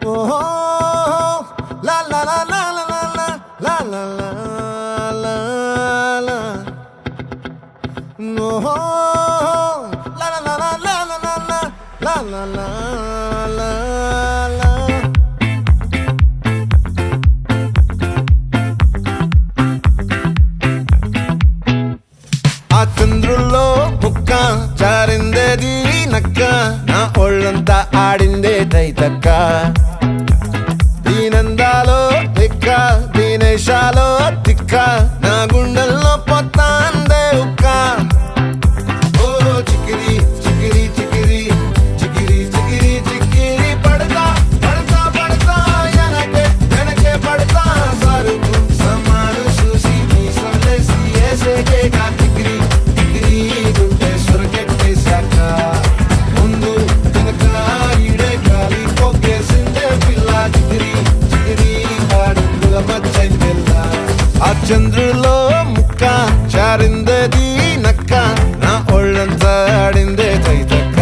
Oh, la la la la la la la la la la la. No, la la la la la la la la la la la la. ఆ చంద్రుల్లో ముక్క జారిందేది నక్క నా ఒళ్ళంతా ఆడిందే తైతక్క దీనందాలో తిక్క దీనేశాలో తిక్క నా గుండెల్లో పొత్తాందే ఉక్క ఓ చికిరి చికిరి చికిరి చికిరి చికిరి చికిరి పడతా పడతా పడతా ఎనకే ఎనకే పడతా సరుకు సమాను చూసి నీ సందేశి ఏసేకే కా చికిరి చికిరి గుండె సొరకెట్టేశాక ముందు వెనక ఈడే గాలి పొగేసిందే పిల్ల చికిరి చికిరి ఆడుగుల మచ్చందెల్ల ఆ చంద్రులో ముక్క చారిందది నక్క నా ఒళ్ళంతా ఆడిందే తైతక్క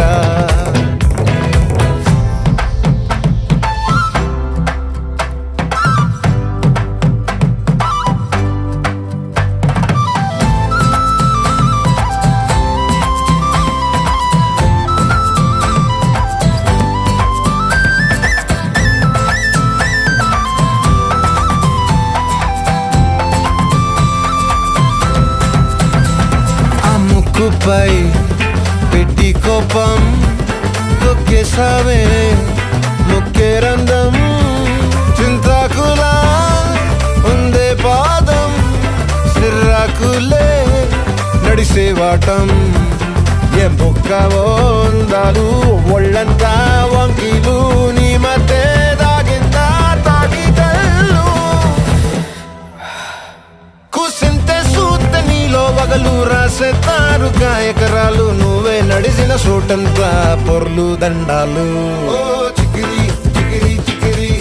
ఆ ముక్కుపై పెట్టి కోపం తొక్కేసావే ముక్కే రంధం చింతాకులా ఉందే పాదం సిర్రాకులే నడిసే వాటం ఏ బొక్కవో అందాలు ఒళ్ళంతా వంకీలు నీ మధ్య దాగిందా తాగి కళ్ళు కుసింతే సూత్తే నీలో వగలు రాసేతారు గాయకరాలు నువ్వే నడిసిన చోటంతా పొర్లు దండాలు ఓ చికిరి చికిరి చికిరి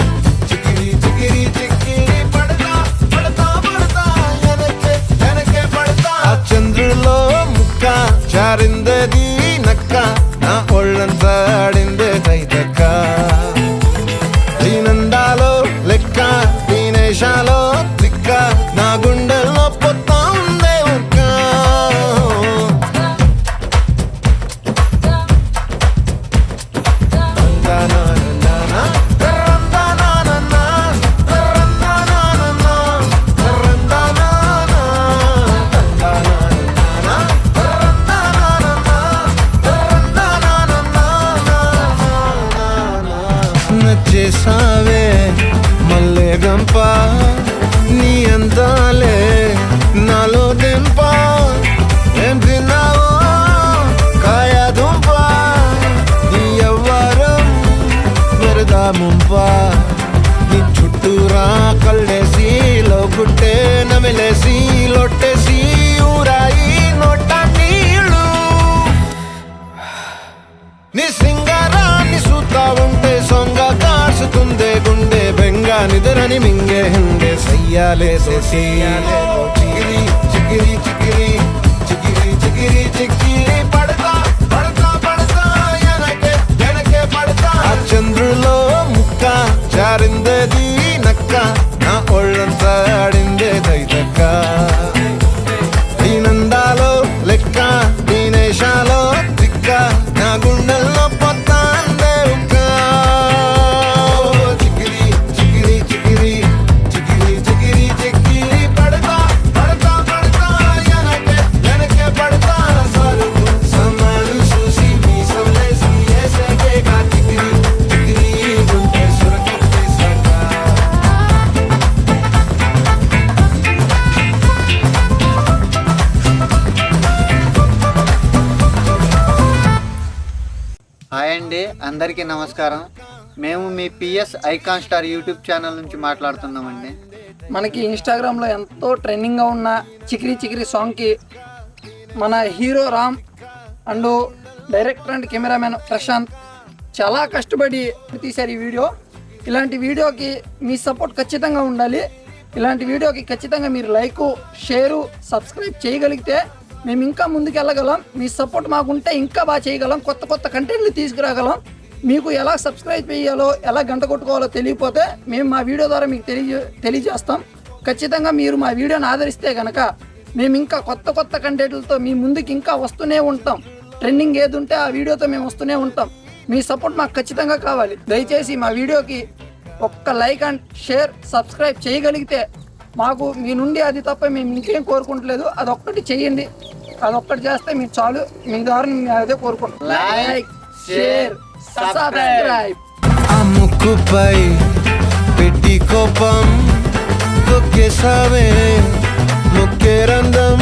చికిరి చికిరి చికిరి పడతా పడతా పడతా ఎనకే ఎనకే పడతా ఆ చంద్రులో ముక్క చారిందది నక్క నా ఒళ్ళంతా ఆడిందే తైతక్క దీనందాలో లెక్క దీనేశాలో తిక్క నా గుండెల్లో పొత్తా ఉందే ఉక్క నచ్చేసావే మల్లె గంప నీ అందాలే నాలో దింప ఏం తిన్నావో కాయ దుంప నీ ఎవ్వరం మెరదా ముంప నీ చుట్టూరా కళ్ళేసి లోగుట్టే నమిలేసి లొట్టేసి ఊరాయి నోట నీళ్ళు నీ సింగారాన్ని చూతా ఉంటే సొంగ కాసుతుందే గుండె బెంగ నిద్రని మింగే హండే సయ్యాలేసేసి చికిరి చికిరి చికిరి చికిరి చికిరి చికిరి పడతా పడతా పడతా ఎనకే ఎనకే పడతా ఆ చంద్రులో ముక్క చారిందది నక్క నా ఒళ్ళంతా ఆడిందే తైతక్క దీనందాలో లెక్క దీనేశాలో తిక్క నా గుండెల్లో పొత్తాందే ఉక్క చికిరి చికిరి చికిరి చికిరి చికిరి చికిరి పడతా పడతా పడతా ఎనకే ఎనకే పడతా సరుకు సమాను చూసి నీ సందేశి ఏసేకే కా చికిరి చికిరి గుండె సొరకెట్టేశాక హాయ్ అండి, అందరికీ నమస్కారం. మేము మీ PS icon star YouTube channel నుంచి మాట్లాడుతున్నామండి. మనకి ఇన్స్టాగ్రామ్లో ఎంతో ట్రెండింగ్గా ఉన్న చికిరి చికిరి సాంగ్కి మన hero Ram and director and cameraman Prashanth చాలా కష్టపడి తీశారు ఈ వీడియో. ఇలాంటి వీడియోకి మీ సపోర్ట్ ఖచ్చితంగా ఉండాలి. ఇలాంటి వీడియోకి ఖచ్చితంగా మీరు లైక్, షేరు, సబ్స్క్రైబ్ చేయగలిగితే మేము ఇంకా ముందుకు వెళ్ళగలం. మీ సపోర్ట్ మాకుంటే ఇంకా బాగా చేయగలం, కొత్త కొత్త కంటెంట్లు తీసుకురాగలం. మీకు ఎలా సబ్స్క్రైబ్ చేయాలో ఎలా గంట కొట్టుకోవాలో తెలియకపోతే మేము మా వీడియో ద్వారా మీకు తెలియజేస్తాం. ఖచ్చితంగా మీరు మా వీడియోని ఆదరిస్తే కనుక మేము ఇంకా కొత్త కొత్త కంటెంట్లతో మీ ముందుకు ఇంకా వస్తూనే ఉంటాం. ట్రెండింగ్ ఏది ఉంటే ఆ వీడియోతో మేము వస్తూనే ఉంటాం. మీ సపోర్ట్ మాకు ఖచ్చితంగా కావాలి. దయచేసి మా వీడియోకి ఒక్క లైక్ అండ్ షేర్ సబ్స్క్రైబ్ చేయగలిగితే మాకు మీ నుండి అది తప్ప మేము ఇంకేం కోరుకుంటలేదు. అదొక్కటి చేయండి. అదొక్కటి చేస్తే మీకు చాలు. మీ ద్వారా మేము అదే కోరుకుంటాం. Like share subscribe. ఆ ముక్కుపై పెట్టి కోపం తొక్కేసావే, ముక్కే రంధ్రం